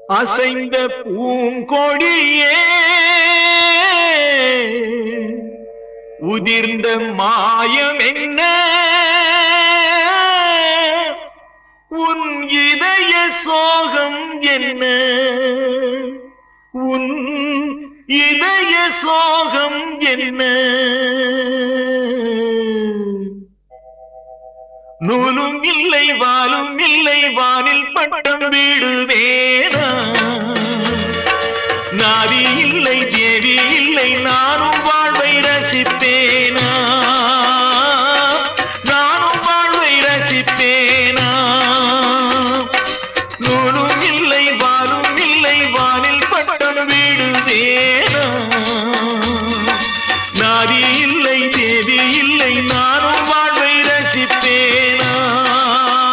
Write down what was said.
அசைந்த பூங்கொடியே உதிர்ந்த மாயம் என்ன உன் இதய சோகம் என்ன உன் இதய சோகம் என்ன நூலும் இல்லை வாலும் இல்லை வானில் பட்டம் வீடுவேனா நாதி இல்லை தேவி இல்லை நானும்